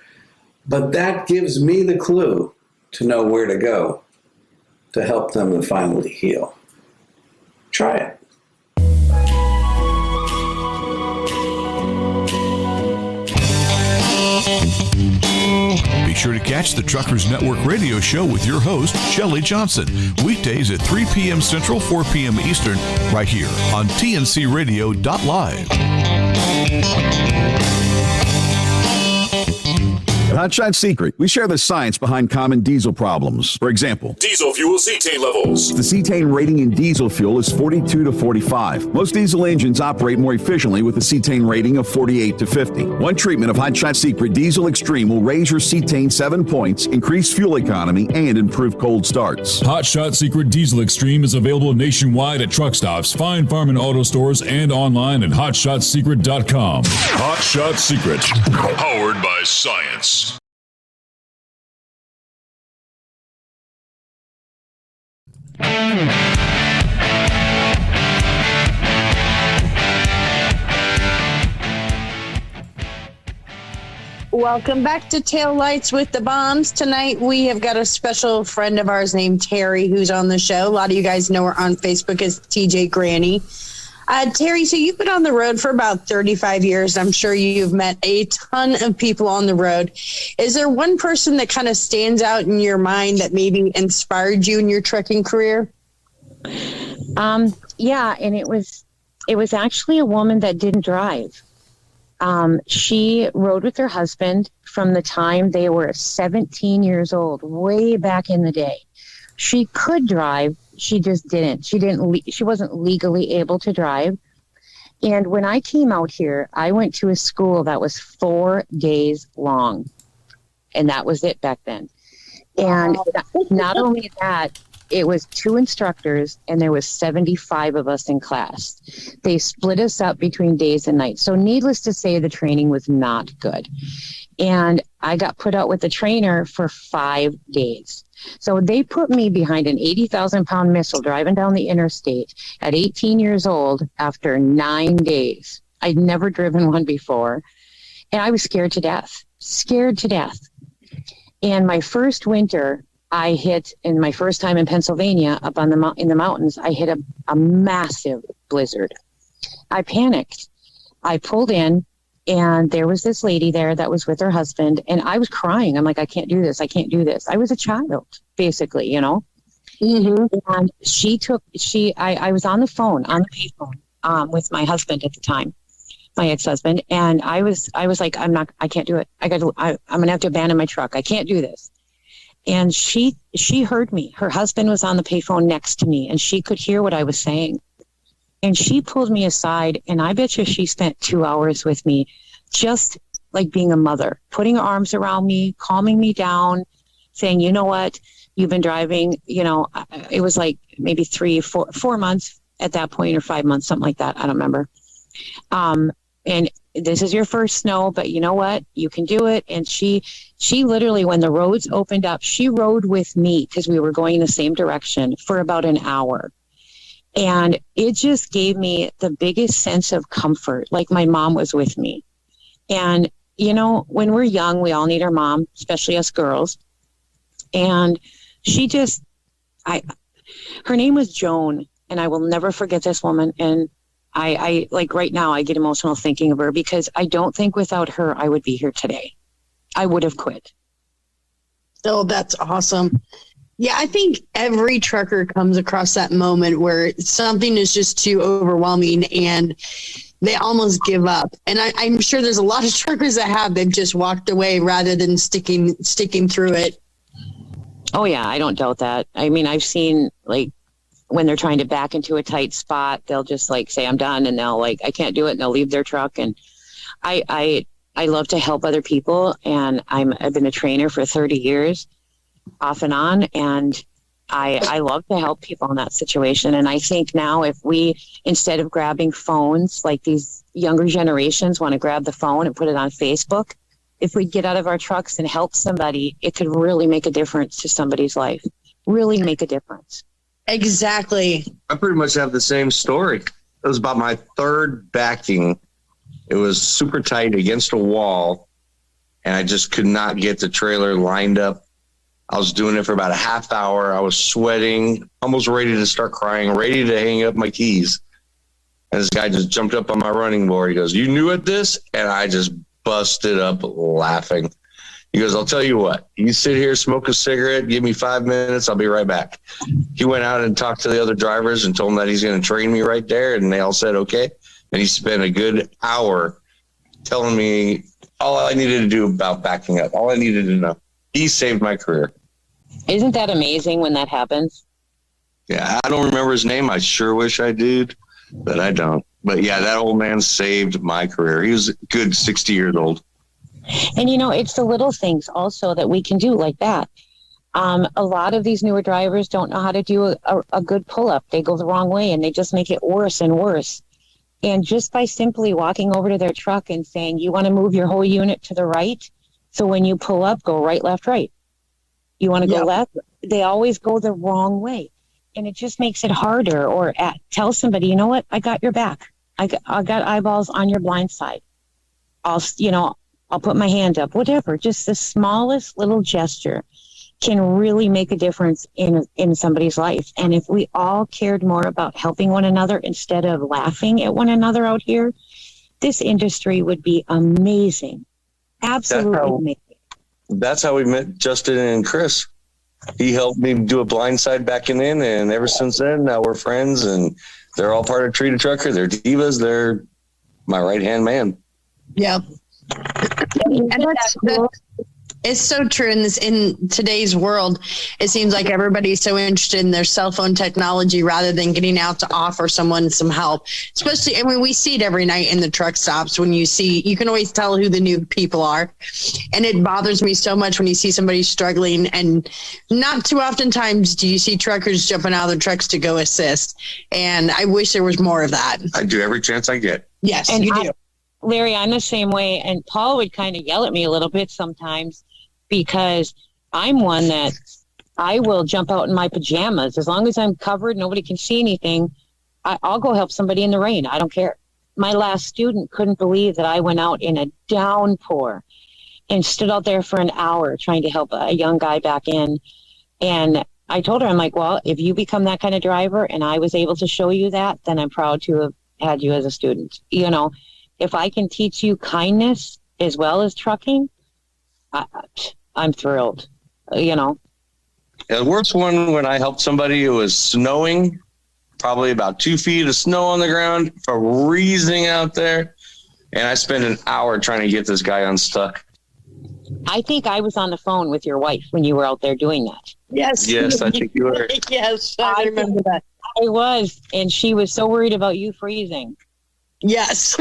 But that gives me the clue to know where to go to help them to finally heal. Try it. Be sure to catch the Truckers Network radio show with your host, Shelley Johnson, weekdays at 3 p.m. Central, 4 p.m. Eastern, right here on tncradio.live. At Hotshot Secret, we share the science behind common diesel problems. For example, diesel fuel cetane levels. The cetane rating in diesel fuel is 42 to 45. Most diesel engines operate more efficiently with a cetane rating of 48 to 50. One treatment of Hotshot Secret Diesel Extreme will raise your cetane 7 points, increase fuel economy, and improve cold starts. Hotshot Secret Diesel Extreme is available nationwide at truck stops, fine farm and auto stores, and online at hotshotsecret.com. Hotshot Secret, powered by science. Welcome back to Tail Lights with the Baums. Tonight we have got a special friend of ours named Terry who's on the show. A lot of you guys know her on Facebook as TJ Granny. Terry, so you've been on the road for about 35 years. I'm sure you've met a ton of people on the road. Is there one person that kind of stands out in your mind that maybe inspired you in your trucking career? Yeah, and it was actually a woman that didn't drive. She rode with her husband from the time they were 17 years old, way back in the day. She could drive. She just didn't. She wasn't legally able to drive. And when I came out here, I went to a school that was 4 days long. And that was it back then. And not only that, it was 2 instructors and there was 75 of us in class. They split us up between days and nights. So needless to say, the training was not good. And I got put out with the trainer for 5 days. So they put me behind an 80,000-pound missile driving down the interstate at 18 years old after 9 days. I'd never driven one before. And I was scared to death. And my first winter, I hit, in my first time in Pennsylvania, up on in the mountains, I hit a massive blizzard. I panicked. I pulled in, and there was this lady there that was with her husband, and I was crying. I'm like, I can't do this. I was a child, basically, you know. Mm-hmm. And I was on the payphone, with my husband at the time, my ex-husband, and I was like, I can't do it. I'm gonna have to abandon my truck. I can't do this. And she heard me. Her husband was on the payphone next to me, and she could hear what I was saying. And she pulled me aside, and I bet you she spent 2 hours with me, just like being a mother, putting her arms around me, calming me down, saying, you know what, you've been driving, you know, it was like maybe 4 months at that point, or 5 months, something like that. I don't remember. And this is your first snow, but you know what, you can do it. And she literally, when the roads opened up, she rode with me because we were going the same direction for about an hour. And it just gave me the biggest sense of comfort, like my mom was with me. And, you know, when we're young, we all need our mom, especially us girls. And her name was Joan, and I will never forget this woman. And I like right now, I get emotional thinking of her because I don't think without her, I would be here today. I would have quit. Oh, that's awesome. Yeah, I think every trucker comes across that moment where something is just too overwhelming and they almost give up. And I'm sure there's a lot of truckers that they've just walked away rather than sticking through it. Oh, yeah, I don't doubt that. I mean, I've seen, like, when they're trying to back into a tight spot, they'll just, like, say, I'm done, and they'll, like, I can't do it, and they'll leave their truck. And I love to help other people, and I've been a trainer for 30 years, off and on, and I love to help people in that situation. And I think now if we, instead of grabbing phones, like these younger generations want to grab the phone and put it on Facebook, if we get out of our trucks and help somebody, it could really make a difference to somebody's life. Really make a difference. Exactly. I pretty much have the same story. It was about my third backing. It was super tight against a wall, and I just could not get the trailer lined up. I was doing it for about a half hour. I was sweating, almost ready to start crying, ready to hang up my keys. And this guy just jumped up on my running board. He goes, "You new at this?" And I just busted up laughing. He goes, "I'll tell you what, you sit here, smoke a cigarette, give me 5 minutes, I'll be right back." He went out and talked to the other drivers and told them that he's going to train me right there. And they all said, okay. And he spent a good hour telling me all I needed to do about backing up, all I needed to know. He saved my career. Isn't that amazing when that happens? Yeah, I don't remember his name. I sure wish I did, but I don't. But yeah, that old man saved my career. He was a good 60 years old. And, you know, it's the little things also that we can do like that. A lot of these newer drivers don't know how to do a good pull-up. They go the wrong way, and they just make it worse and worse. And just by simply walking over to their truck and saying, you want to move your whole unit to the right? So when you pull up, go right, left, right. You want to go left? They always go the wrong way. And it just makes it harder. Or tell somebody, you know what? I got your back. I got eyeballs on your blind side. I'll I'll put my hand up, whatever. Just the smallest little gesture can really make a difference in somebody's life. And if we all cared more about helping one another instead of laughing at one another out here, this industry would be amazing. Absolutely amazing. That's how we met Justin and Chris. He helped me do a blindside backing in, and ever since then, now we're friends, and they're all part of Treat a Trucker. They're divas. They're my right-hand man. Yeah. And that's it's so true in today's world. It seems like everybody's so interested in their cell phone technology rather than getting out to offer someone some help. Especially, I mean, we see it every night in the truck stops when you can always tell who the new people are. And it bothers me so much when you see somebody struggling, and not too oftentimes do you see truckers jumping out of their trucks to go assist. And I wish there was more of that. I do every chance I get. Yes, and you do. Larry, I'm the same way. And Paul would kind of yell at me a little bit sometimes, because I'm one that I will jump out in my pajamas. As long as I'm covered, nobody can see anything, I'll go help somebody in the rain. I don't care. My last student couldn't believe that I went out in a downpour and stood out there for an hour trying to help a young guy back in. And I told her, I'm like, well, if you become that kind of driver and I was able to show you that, then I'm proud to have had you as a student. You know, if I can teach you kindness as well as trucking, I'm thrilled, you know. The worst one, when I helped somebody, it was snowing, probably about 2 feet of snow on the ground, freezing out there. And I spent an hour trying to get this guy unstuck. I think I was on the phone with your wife when you were out there doing that. Yes. Yes, I think you were. Yes, I remember that. I was. And she was so worried about you freezing. Yes.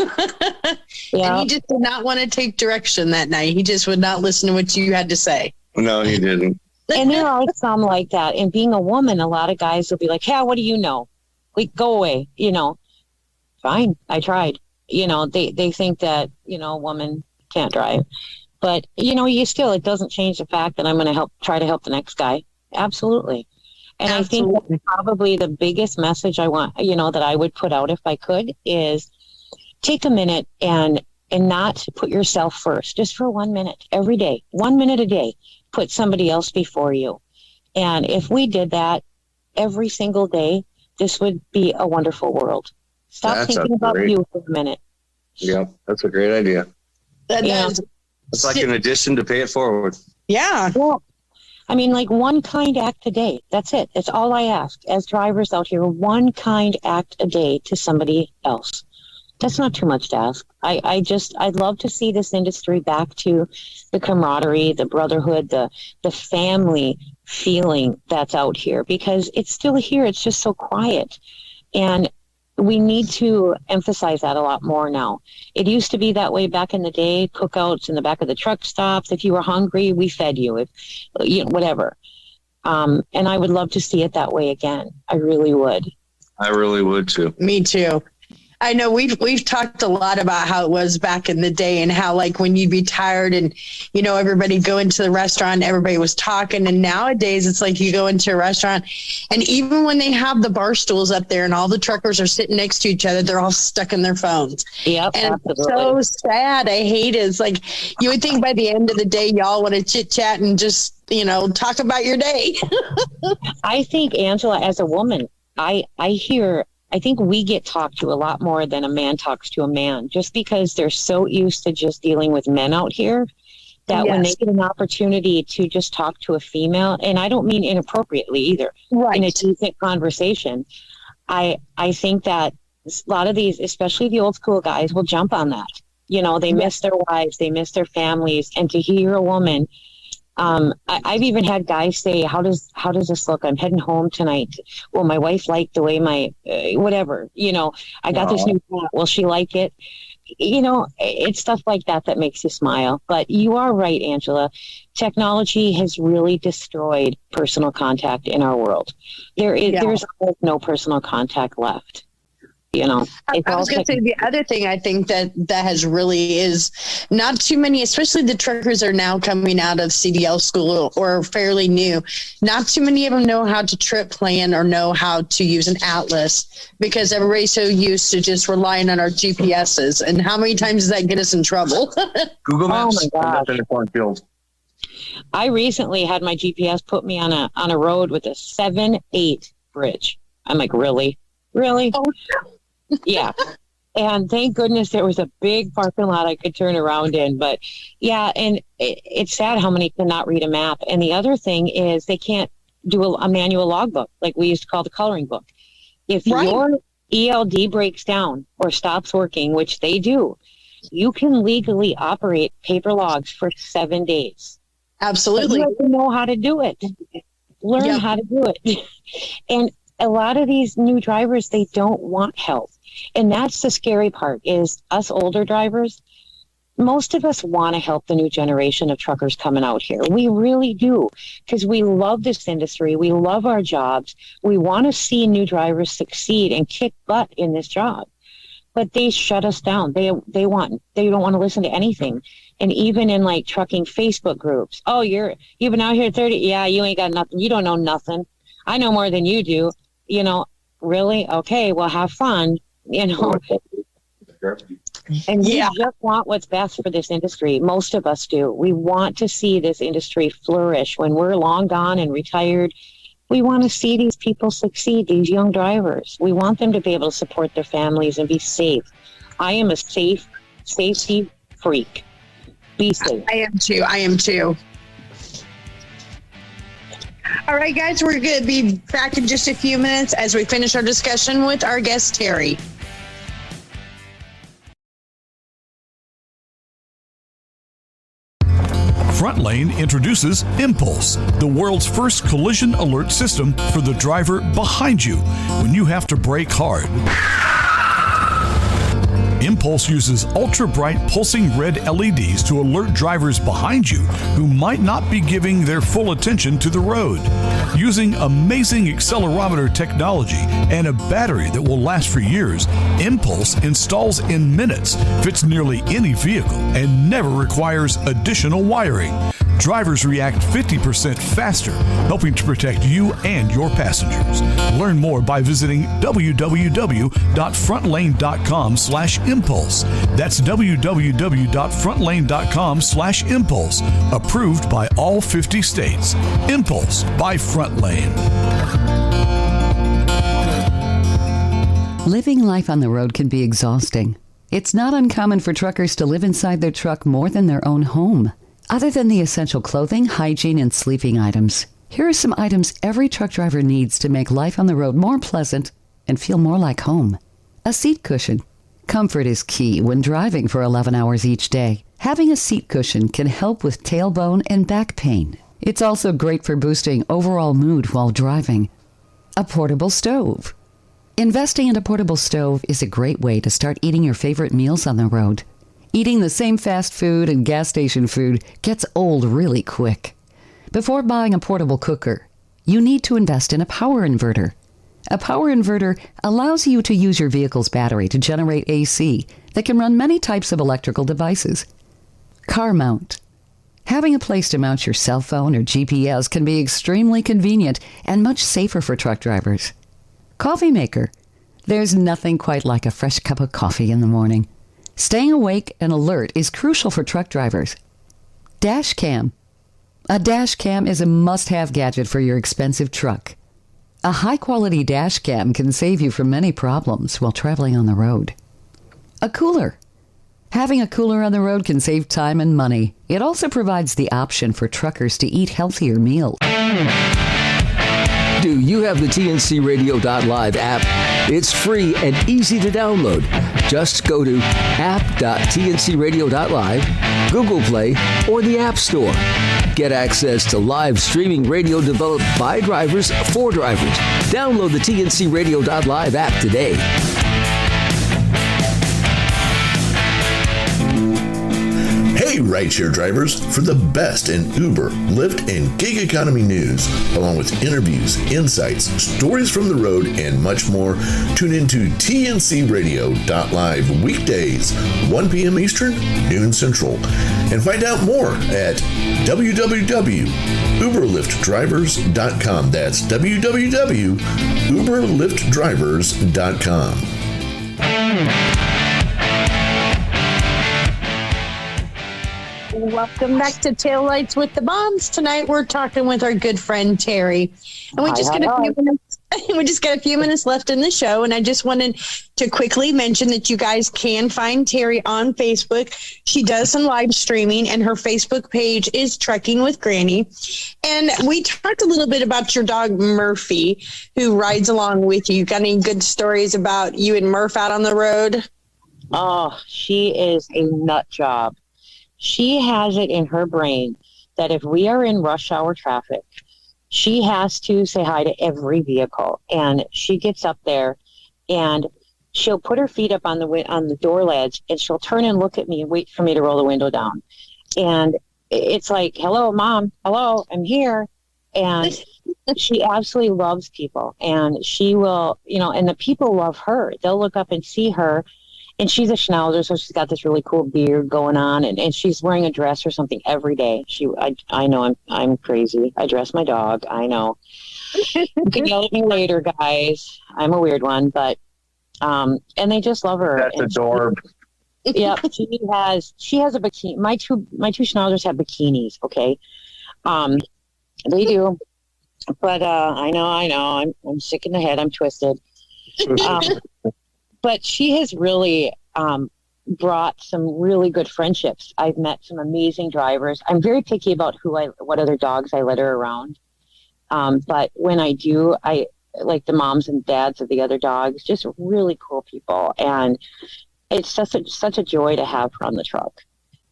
Yeah. And he just did not want to take direction that night. He just would not listen to what you had to say. No, he didn't. And there are some like that. And being a woman, a lot of guys will be like, hey, what do you know? Like, go away. You know, fine. I tried. You know, they think that, you know, a woman can't drive. But, you know, it doesn't change the fact that I'm going to try to help the next guy. Absolutely. And absolutely. I think that's probably the biggest message I want, you know, that I would put out if I could is take a minute and not put yourself first, just for 1 minute every day, 1 minute a day, put somebody else before you. And if we did that every single day, this would be a wonderful world. Stop thinking about you for a minute. Yeah, that's a great idea. It's like an addition to pay it forward. Yeah. Well, I mean, like one kind act a day. That's it. That's all I ask as drivers out here. One kind act a day to somebody else. That's not too much to ask. I'd love to see this industry back to the camaraderie, the brotherhood, the family feeling that's out here, because it's still here. It's just so quiet. And we need to emphasize that a lot more now. It used to be that way back in the day, cookouts in the back of the truck stops. If you were hungry, we fed you, whatever. And I would love to see it that way again. I really would. I really would too. Me too. I know we've talked a lot about how it was back in the day and how, like, when you'd be tired and, you know, everybody go into the restaurant, everybody was talking. And nowadays it's like you go into a restaurant and even when they have the bar stools up there and all the truckers are sitting next to each other, they're all stuck in their phones. Yep, and absolutely. It's so sad. I hate it. It's like you would think by the end of the day, y'all want to chit chat and just, you know, talk about your day. I think, Angela, as a woman, I think we get talked to a lot more than a man talks to a man, just because they're so used to just dealing with men out here that when they get an opportunity to just talk to a female, and I don't mean inappropriately either, in a decent conversation, I think that a lot of these, especially the old school guys, will jump on that. You know, they miss their wives, they miss their families, and to hear a woman, I've even had guys say, how does this look? I'm heading home tonight. Well, my wife liked the way my, whatever, you know, I got this new cat. Will she like it? You know, it's stuff like that that makes you smile. But you are right, Angela. Technology has really destroyed personal contact in our world. There's no personal contact left. You know, I was going to say the other thing I think that has really is not too many, especially the truckers are now coming out of CDL school or fairly new. Not too many of them know how to trip plan or know how to use an atlas because everybody's so used to just relying on our GPSs. And how many times does that get us in trouble? Google Maps. Oh my gosh. I recently had my GPS put me on a road with a 7-8 bridge. I'm like, really? Oh. Yeah. And thank goodness there was a big parking lot I could turn around in. But yeah, and it's sad how many cannot read a map. And the other thing is they can't do a manual logbook like we used to call the coloring book. If your ELD breaks down or stops working, which they do, you can legally operate paper logs for 7 days. Absolutely. But you have to know how to do it. Learn how to do it. And a lot of these new drivers, they don't want help. And that's the scary part is us older drivers, most of us want to help the new generation of truckers coming out here. We really do, because we love this industry. We love our jobs. We want to see new drivers succeed and kick butt in this job. But they shut us down. They don't want to listen to anything. And even in like trucking Facebook groups, oh, you've been out here 30. Yeah, you ain't got nothing. You don't know nothing. I know more than you do. You know, really? Okay, well, have fun. You know, and we just want what's best for this industry. Most of us do. We want to see this industry flourish. When we're long gone and retired, we want to see these people succeed, these young drivers. We want them to be able to support their families and be safe. I am a safety freak. Be safe. I am too. All right, guys, we're going to be back in just a few minutes as we finish our discussion with our guest, Terry. Front Lane introduces Impulse, the world's first collision alert system for the driver behind you when you have to brake hard. Impulse uses ultra-bright pulsing red LEDs to alert drivers behind you who might not be giving their full attention to the road. Using amazing accelerometer technology and a battery that will last for years, Impulse installs in minutes, fits nearly any vehicle, and never requires additional wiring. Drivers react 50% faster, helping to protect you and your passengers. Learn more by visiting www.frontlane.com/impulse. That's www.frontlane.com/impulse. Approved by all 50 states. Impulse by Front Lane. Living life on the road can be exhausting. It's not uncommon for truckers to live inside their truck more than their own home. Other than the essential clothing, hygiene, and sleeping items, here are some items every truck driver needs to make life on the road more pleasant and feel more like home. A seat cushion. Comfort is key when driving for 11 hours each day. Having a seat cushion can help with tailbone and back pain. It's also great for boosting overall mood while driving. A portable stove. Investing in a portable stove is a great way to start eating your favorite meals on the road. Eating the same fast food and gas station food gets old really quick. Before buying a portable cooker, you need to invest in a power inverter. A power inverter allows you to use your vehicle's battery to generate AC that can run many types of electrical devices. Car mount. Having a place to mount your cell phone or GPS can be extremely convenient and much safer for truck drivers. Coffee maker. There's nothing quite like a fresh cup of coffee in the morning. Staying awake and alert is crucial for truck drivers. Dash cam. A dash cam is a must-have gadget for your expensive truck. A high-quality dash cam can save you from many problems while traveling on the road. A cooler. Having a cooler on the road can save time and money. It also provides the option for truckers to eat healthier meals. Do you have the TNCRadio.live app? It's free and easy to download. Just go to app.tncradio.live, Google Play, or the App Store. Get access to live streaming radio developed by drivers for drivers. Download the TNCRadio.live app today. Hey, rideshare drivers for the best in Uber, Lyft, and gig economy news, along with interviews, insights, stories from the road, and much more. Tune into tncradio.live weekdays, 1 p.m. Eastern, noon Central, and find out more at www.uberliftdrivers.com. That's www.uberliftdrivers.com. Welcome back to Taillights with the Baums. Tonight we're talking with our good friend Terry, and we just got a few minutes left in the show. And I just wanted to quickly mention that you guys can find Terry on Facebook. She does some live streaming, and her Facebook page is Trekking with Granny. And we talked a little bit about your dog Murphy, who rides along with you. Got any good stories about you and Murph out on the road? Oh, she is a nut job. She has it in her brain that if we are in rush hour traffic, she has to say hi to every vehicle. And she gets up there and she'll put her feet up on the door ledge, and she'll turn and look at me and wait for me to roll the window down. And it's like, hello, Mom. Hello, I'm here. And she absolutely loves people. And she will, and the people love her. They'll look up and see her. And she's a schnauzer, so she's got this really cool beard going on, and she's wearing a dress or something every day. I know I'm crazy. I dress my dog. I know. You can yell at me later, guys. I'm a weird one, but and they just love her. That's adorable. Yeah, she has a bikini. My two schnauzers have bikinis. Okay, they do. But I know. I'm sick in the head. I'm twisted. But she has really brought some really good friendships. I've met some amazing drivers. I'm very picky about what other dogs I let her around. But when I do, I like the moms and dads of the other dogs, just really cool people. And it's such a joy to have her on the truck.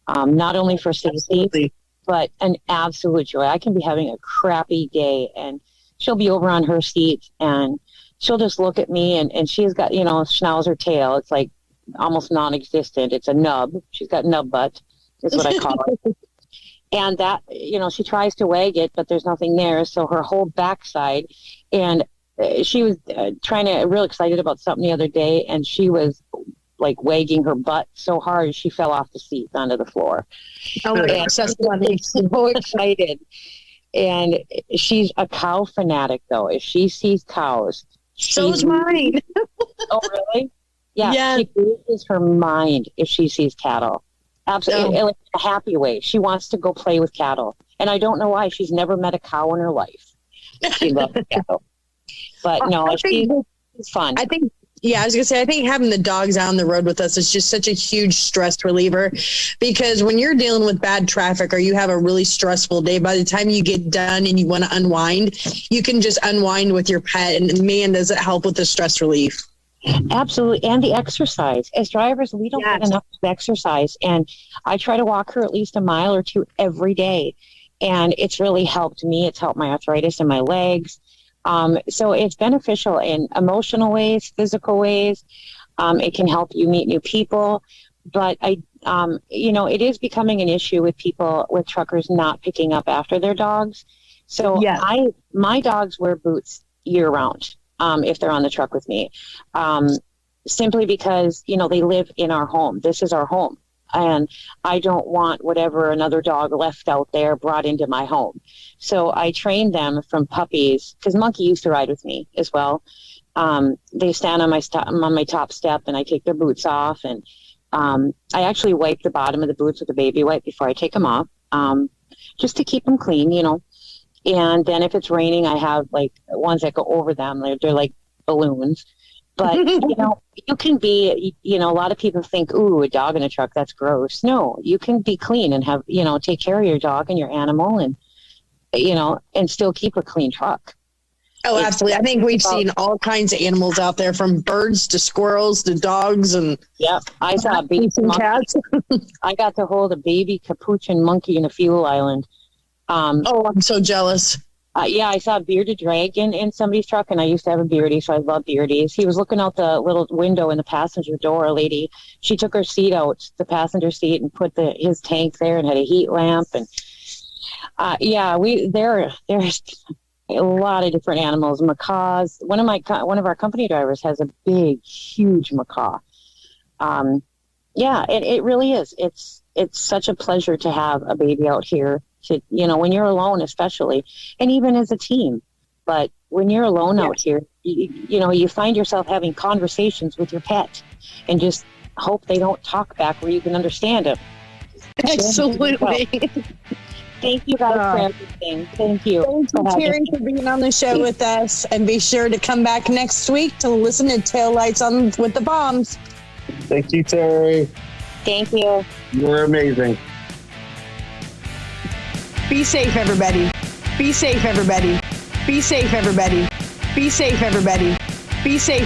Not only for safety, but an absolute joy. I can be having a crappy day and she'll be over on her seat and she'll just look at me, and she's got, a schnauzer tail. It's like almost non-existent. It's a nub. She's got nub butt is what I call it. And that, she tries to wag it, but there's nothing there. So her whole backside, and she was real excited about something the other day, and she was like wagging her butt so hard she fell off the seat onto the floor. Oh my gosh, that's funny. So excited. And she's a cow fanatic, though. If she sees cows, so's mine. Oh, really? Yeah. Yes. She loses her mind if she sees cattle. Absolutely. In a happy way. She wants to go play with cattle. And I don't know why. She's never met a cow in her life. She loves cattle. But no, she's fun. I think I was going to say, I think having the dogs out on the road with us is just such a huge stress reliever, because when you're dealing with bad traffic or you have a really stressful day, by the time you get done and you want to unwind, you can just unwind with your pet. And man, does it help with the stress relief. Absolutely. And the exercise. As drivers, we don't get enough exercise. And I try to walk her at least a mile or two every day. And it's really helped me. It's helped my arthritis in my legs. So it's beneficial in emotional ways, physical ways. It can help you meet new people. But it is becoming an issue with truckers not picking up after their dogs. So my dogs wear boots year round if they're on the truck with me, simply because, they live in our home. This is our home. And I don't want whatever another dog left out there brought into my home. So I trained them from puppies, because Monkey used to ride with me as well. They stand on my top step, and I take their boots off. And I actually wipe the bottom of the boots with a baby wipe before I take them off, just to keep them clean, And then if it's raining, I have like ones that go over them. They're like balloons. But, you can be, a lot of people think, ooh, a dog in a truck, that's gross. No, you can be clean and have, take care of your dog and your animal and, and still keep a clean truck. Oh, absolutely. I think we've seen all kinds of animals out there, from birds to squirrels to dogs. And I saw a baby cats. I got to hold a baby capuchin monkey in a fuel island. I'm so jealous. Yeah, I saw a bearded dragon in somebody's truck, and I used to have a beardy, so I love beardies. He was looking out the little window in the passenger door. A lady, she took her seat out, the passenger seat, and put his tank there, and had a heat lamp. And there's a lot of different animals. Macaws. One of our company drivers has a big, huge macaw. It really is. It's such a pleasure to have a baby out here. To, when you're alone, especially, and even as a team. But when you're alone out here, you find yourself having conversations with your pet, and just hope they don't talk back where you can understand them. Absolutely. Thank you guys for everything. Thank you. Thank you, Terry, for being on the show with us, and be sure to come back next week to listen to Taillights on with the Baums. Thank you, Terry. Thank you. You're amazing. Be safe, everybody. Be safe, everybody. Be safe, everybody. Be safe, everybody. Be safe.